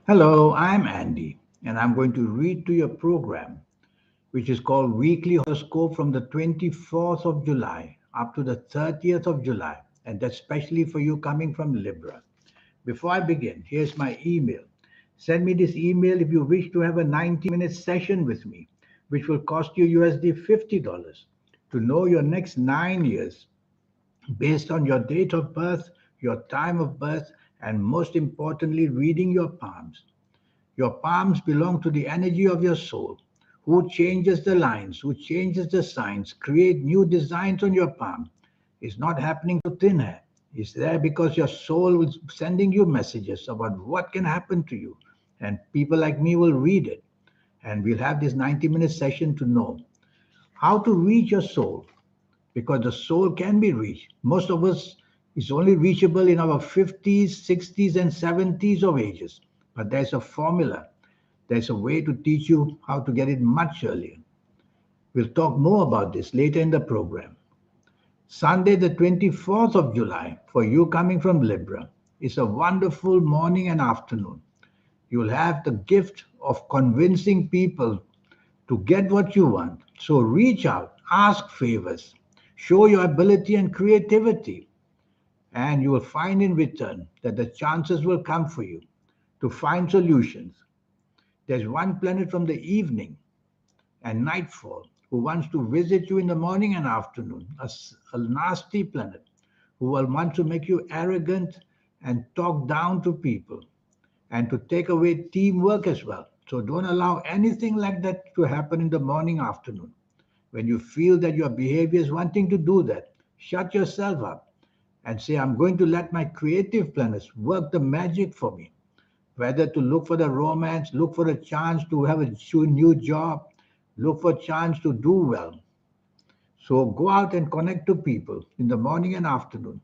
Hello, I'm Andy, and I'm going to read to your program, which is called Weekly Horoscope from the 24th of July up to the 30th of July, and that's especially for you coming from Libra. Before I begin, here's my email. Send me this email if you wish to have a 90-minute session with me, which will cost you USD $50 to know your next 9 years based on your date of birth, your time of birth, and most importantly, reading your palms. Your palms belong to the energy of your soul. Who changes the lines, who changes the signs, create new designs on your palm. It's not happening to thin air. It's there because your soul is sending you messages about what can happen to you. And people like me will read it. And we'll have this 90-minute session to know how to reach your soul, because the soul can be reached. Most of us is only reachable in our 50s, 60s, and 70s of ages. But there's a formula. There's a way to teach you how to get it much earlier. We'll talk more about this later in the program. Sunday, the 24th of July, for you coming from Libra, is a wonderful morning and afternoon. You'll have the gift of convincing people to get what you want. So reach out, ask favors, show your ability and creativity, and you will find in return that the chances will come for you to find solutions. There's one planet from the evening and nightfall who wants to visit you in the morning and afternoon, a nasty planet who will want to make you arrogant and talk down to people and to take away teamwork as well. So don't allow anything like that to happen in the morning, afternoon. When you feel that your behavior is wanting to do that, shut yourself up and say, I'm going to let my creative planets work the magic for me. Whether to look for the romance, look for a chance to have a new job, look for a chance to do well. So go out and connect to people in the morning and afternoon.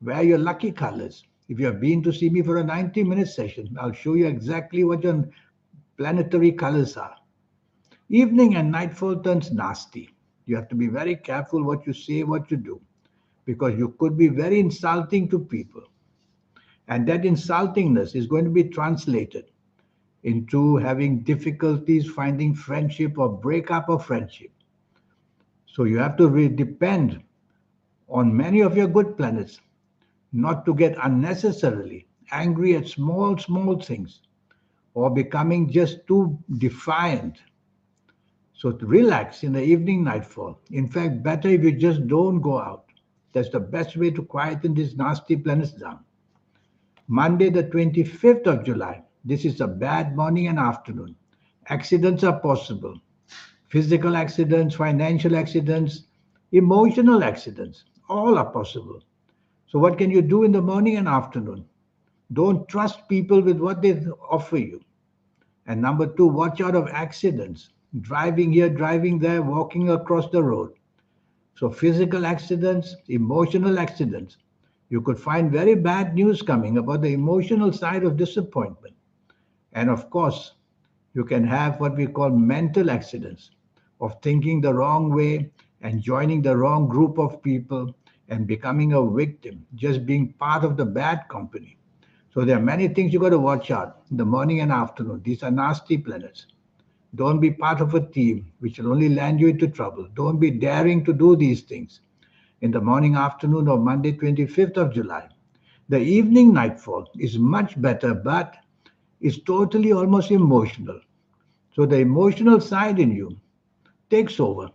Wear your lucky colors. If you have been to see me for a 90-minute session, I'll show you exactly what your planetary colors are. Evening and nightfall turns nasty. You have to be very careful what you say, what you do, because you could be very insulting to people. And that insultingness is going to be translated into having difficulties finding friendship or breakup of friendship. So you have to depend on many of your good planets not to get unnecessarily angry at small, small things or becoming just too defiant. So to relax in the evening nightfall. In fact, better if you just don't go out. That's the best way to quieten these nasty planets down. Monday, the 25th of July. This is a bad morning and afternoon. Accidents are possible. Physical accidents, financial accidents, emotional accidents, all are possible. So, what can you do in the morning and afternoon? Don't trust people with what they offer you. And number two, watch out of accidents. Driving here, driving there, walking across the road. So, physical accidents, emotional accidents. You could find very bad news coming about the emotional side of disappointment. And of course, you can have what we call mental accidents of thinking the wrong way and joining the wrong group of people and becoming a victim, just being part of the bad company. So there are many things you got to watch out in the morning and afternoon. These are nasty planets. Don't be part of a team which will only land you into trouble. Don't be daring to do these things in the morning, afternoon of Monday, 25th of July. The evening nightfall is much better, but it's totally almost emotional. So the emotional side in you takes over,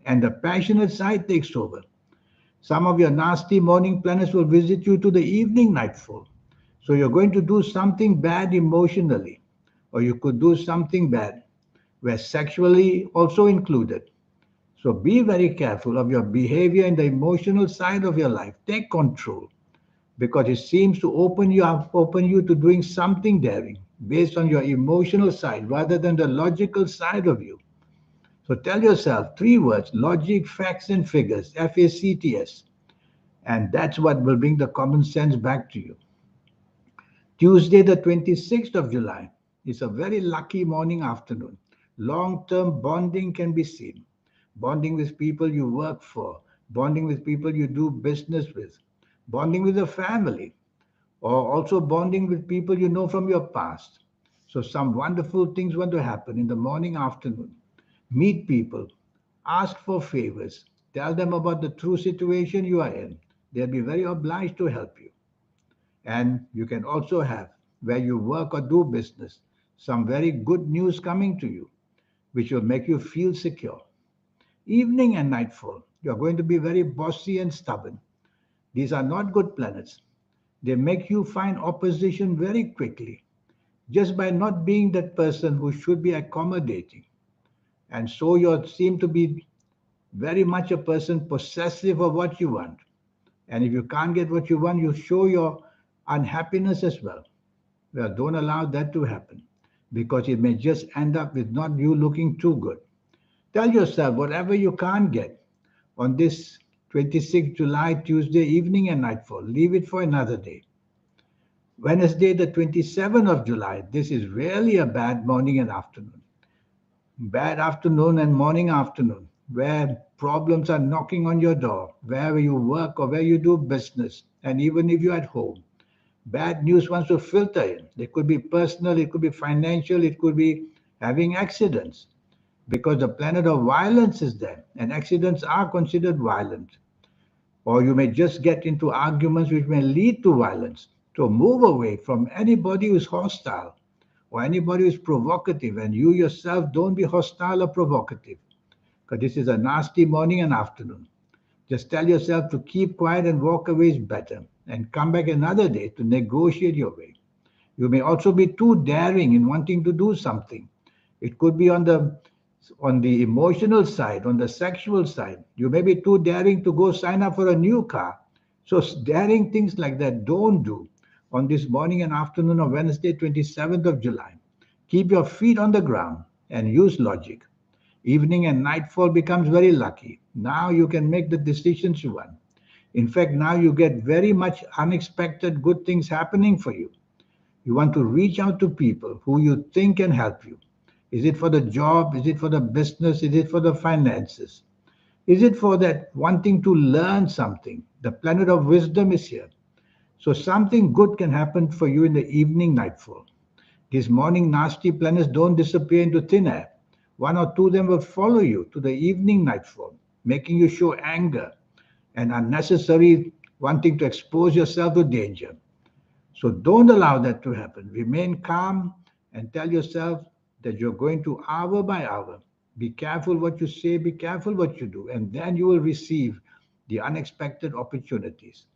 and the passionate side takes over. Some of your nasty morning planets will visit you to the evening nightfall. So you're going to do something bad emotionally, or you could do something bad where sexually also included. So be very careful of your behavior in the emotional side of your life. Take control because it seems to open you to doing something daring based on your emotional side rather than the logical side of you. So tell yourself three words: logic, facts, and figures, FACTS. And that's what will bring the common sense back to you. Tuesday, the 26th of July, is a very lucky morning afternoon. Long term bonding can be seen. Bonding with people you work for, bonding with people you do business with, bonding with the family. or also bonding with people you know from your past. So some wonderful things want to happen in the morning, afternoon. Meet people, ask for favors, tell them about the true situation you are in. They'll be very obliged to help you. And you can also have, where you work or do business, some very good news coming to you, which will make you feel secure. Evening and nightfall, you're going to be very bossy and stubborn. These are not good planets. They make you find opposition very quickly just by not being that person who should be accommodating. And so you seem to be very much a person possessive of what you want. And if you can't get what you want, you show your unhappiness as well. Well, don't allow that to happen because it may just end up with not you looking too good. Tell yourself whatever you can't get on this 26th July, Tuesday evening and nightfall, leave it for another day. Wednesday, the 27th of July, this is really a bad morning and afternoon. Bad afternoon and morning afternoon, where problems are knocking on your door, wherever you work or where you do business, and even if you're at home. Bad news wants to filter in. It could be personal, it could be financial, it could be having accidents because the planet of violence is there, and accidents are considered violent. Or you may just get into arguments which may lead to violence. So move away from anybody who's hostile or anybody who's provocative, and you yourself don't be hostile or provocative because this is a nasty morning and afternoon. Just tell yourself to keep quiet and walk away is better and come back another day to negotiate your way. You may also be too daring in wanting to do something. It could be on the emotional side, on the sexual side. You may be too daring to go sign up for a new car. So daring things like that don't do on this morning and afternoon of Wednesday, 27th of July. Keep your feet on the ground and use logic. Evening and nightfall becomes very lucky. Now you can make the decisions you want. In fact, now you get very much unexpected good things happening for you. You want to reach out to people who you think can help you. Is it for the job? Is it for the business? Is it for the finances? Is it for that wanting to learn something? The planet of wisdom is here. So something good can happen for you in the evening nightfall. These morning nasty planets don't disappear into thin air. One or two of them will follow you to the evening nightfall, making you show anger and unnecessary wanting to expose yourself to danger. So don't allow that to happen. Remain calm and tell yourself that you're going to hour by hour. Be careful what you say, be careful what you do, and then you will receive the unexpected opportunities.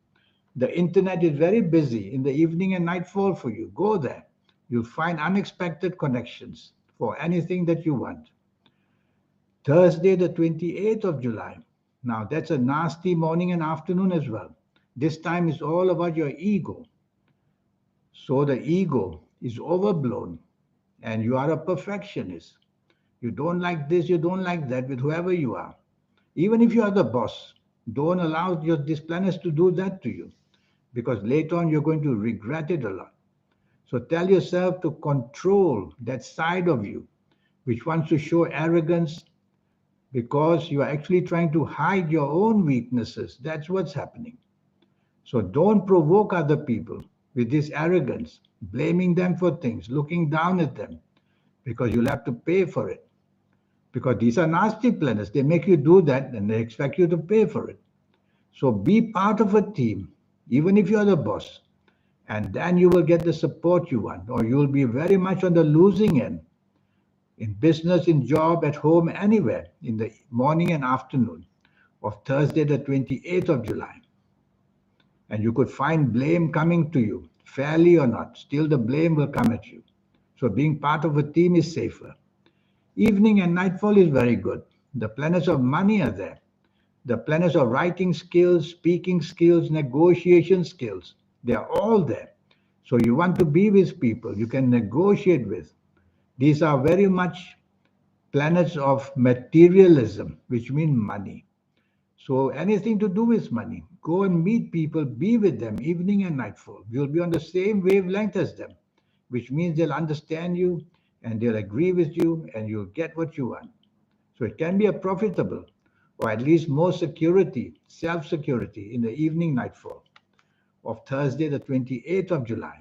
The internet is very busy in the evening and nightfall for you. Go there. You'll find unexpected connections for anything that you want. Thursday, the 28th of July. Now, that's a nasty morning and afternoon as well. This time is all about your ego. So the ego is overblown and you are a perfectionist. You don't like this, you don't like that with whoever you are. Even if you are the boss, don't allow these planets to do that to you because later on you're going to regret it a lot. So tell yourself to control that side of you which wants to show arrogance because you are actually trying to hide your own weaknesses. That's what's happening. So don't provoke other people with this arrogance, blaming them for things, looking down at them, because you'll have to pay for it. Because these are nasty planets. They make you do that and they expect you to pay for it. So be part of a team, even if you're the boss, and then you will get the support you want, or you'll be very much on the losing end in business, in job, at home, anywhere in the morning and afternoon of Thursday, the 28th of July. And you could find blame coming to you, fairly or not. Still, the blame will come at you. So, being part of a team is safer. Evening and nightfall is very good. The planets of money are there. The planets of writing skills, speaking skills, negotiation skills, they are all there. So, you want to be with people you can negotiate with. These are very much planets of materialism, which mean money. So anything to do with money, go and meet people, be with them evening and nightfall. You'll be on the same wavelength as them, which means they'll understand you and they'll agree with you and you'll get what you want. So it can be a profitable or at least more security, self-security in the evening nightfall. of Thursday, the 28th of July.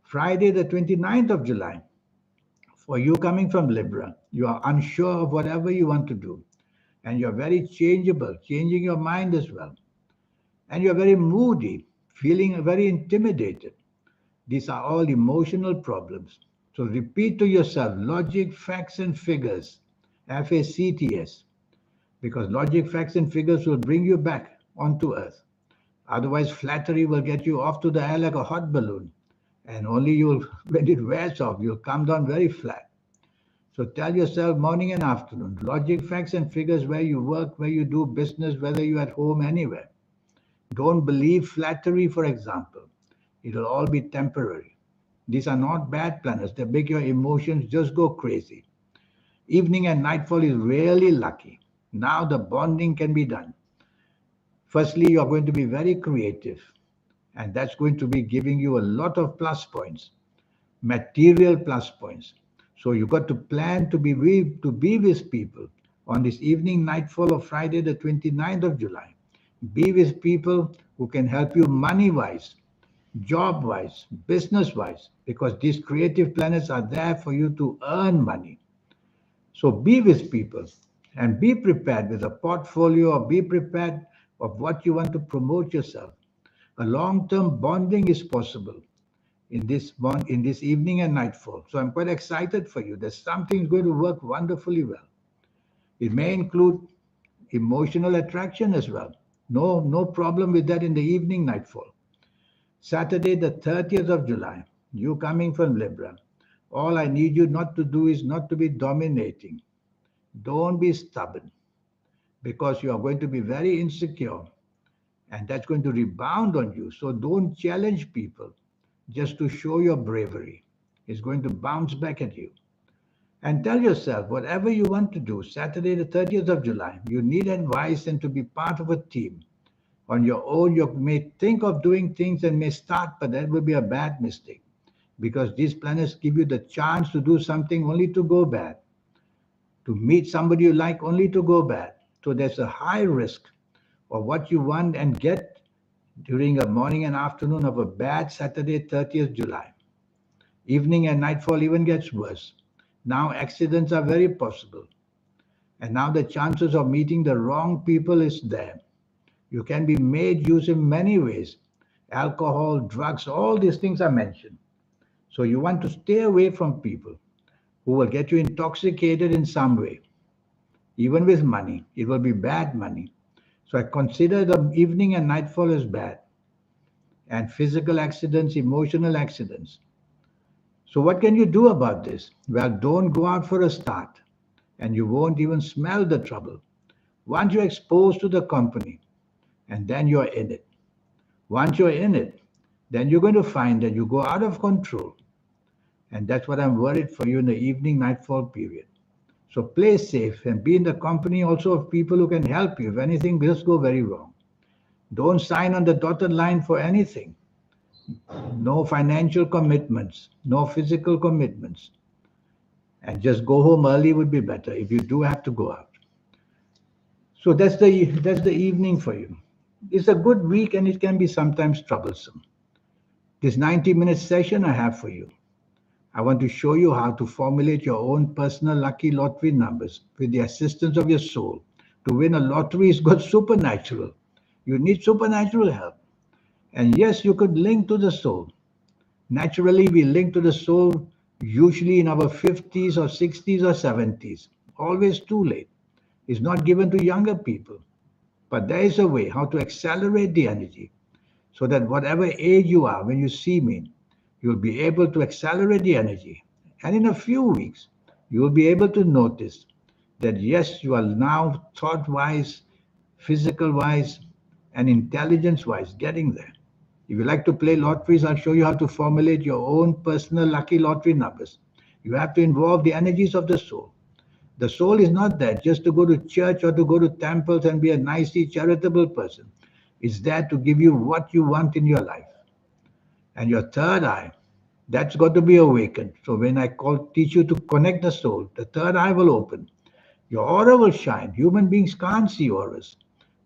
Friday, the 29th of July, for you coming from Libra, you are unsure of whatever you want to do. And you're very changeable, changing your mind as well. And you're very moody, feeling very intimidated. These are all emotional problems. So repeat to yourself logic, facts, and figures, FACTS, because logic, facts, and figures will bring you back onto earth. Otherwise, flattery will get you off to the air like a hot balloon. And only you'll, when it wears off, you'll come down very flat. So tell yourself morning and afternoon, logic, facts, and figures where you work, where you do business, whether you're at home, anywhere. Don't believe flattery, for example. It'll all be temporary. These are not bad planets. They make your emotions just go crazy. Evening and nightfall is really lucky. Now the bonding can be done. Firstly, you're going to be very creative, and that's going to be giving you a lot of plus points, material plus points. So you got to plan to be with people on this evening nightfall of Friday, the 29th of July. Be with people who can help you money wise, job wise, business wise, because these creative planets are there for you to earn money. So be with people and be prepared with a portfolio or be prepared of what you want to promote yourself. A long-term bonding is possible in this evening and nightfall. So I'm quite excited for you. There's something going to work wonderfully well. It may include emotional attraction as well. No problem with that in the evening nightfall. Saturday, the 30th of July, you coming from Libra. All I need you not to do is not to be dominating. Don't be stubborn because you are going to be very insecure and that's going to rebound on you. So don't challenge people just to show your bravery. It's going to bounce back at you. And tell yourself whatever you want to do, Saturday, the 30th of July, you need advice and to be part of a team. On your own, you may think of doing things and may start, but that will be a bad mistake because these planets give you the chance to do something only to go bad, to meet somebody you like only to go bad. So there's a high risk of what you want and get during a morning and afternoon of a bad Saturday, 30th July. Evening and nightfall even gets worse. Now accidents are very possible. And now the chances of meeting the wrong people is there. You can be made use in many ways. Alcohol, drugs, all these things are mentioned. So you want to stay away from people who will get you intoxicated in some way. Even with money, it will be bad money. So I consider the evening and nightfall as bad. And physical accidents, emotional accidents. So what can you do about this? Well, don't go out for a start and you won't even smell the trouble. Once you're exposed to the company and then you're in it. Once you're in it, then you're going to find that you go out of control. And that's what I'm worried for you in the evening nightfall period. So play safe and be in the company also of people who can help you if anything does go very wrong. Don't sign on the dotted line for anything. No financial commitments, no physical commitments. And just go home early would be better if you do have to go out. So that's the evening for you. It's a good week and it can be sometimes troublesome. This 90-minute session I have for you. I want to show you how to formulate your own personal lucky lottery numbers with the assistance of your soul. To win a lottery is got supernatural. You need supernatural help. And yes, you could link to the soul. Naturally, we link to the soul usually in our 50s or 60s or 70s. Always too late. It's not given to younger people. But there is a way how to accelerate the energy so that whatever age you are, when you see me, you'll be able to accelerate the energy. And in a few weeks, you'll be able to notice that yes, you are now thought-wise, physical-wise, and intelligence-wise getting there. If you like to play lotteries, I'll show you how to formulate your own personal lucky lottery numbers. You have to involve the energies of the soul. The soul is not there just to go to church or to go to temples and be a nicely charitable person. It's there to give you what you want in your life. And your third eye, that's got to be awakened. So when teach you to connect the soul, the third eye will open. Your aura will shine. Human beings can't see auras.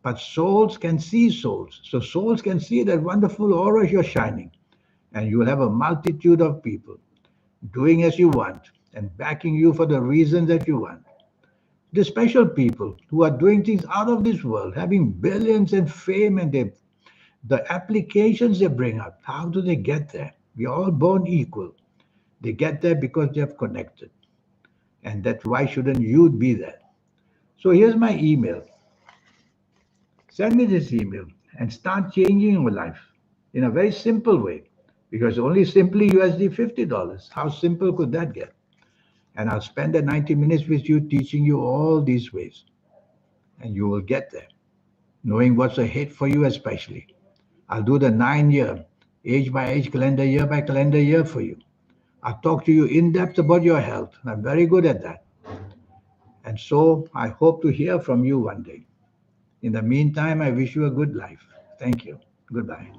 But souls can see souls. So souls can see that wonderful aura you're shining. And you will have a multitude of people doing as you want and backing you for the reasons that you want. The special people who are doing things out of this world, having billions and fame, and the applications they bring up, how do they get there? We are all born equal. They get there because they have connected. And that's why shouldn't you be there? So here's my email. Send me this email and start changing your life in a very simple way. Because only simply USD $50. How simple could that get? And I'll spend the 90 minutes with you teaching you all these ways. And you will get there, knowing what's ahead for you, especially. I'll do the 9 year, age by age, calendar year by calendar year for you. I'll talk to you in depth about your health. I'm very good at that. And so I hope to hear from you one day. In the meantime, I wish you a good life. Thank you. Goodbye.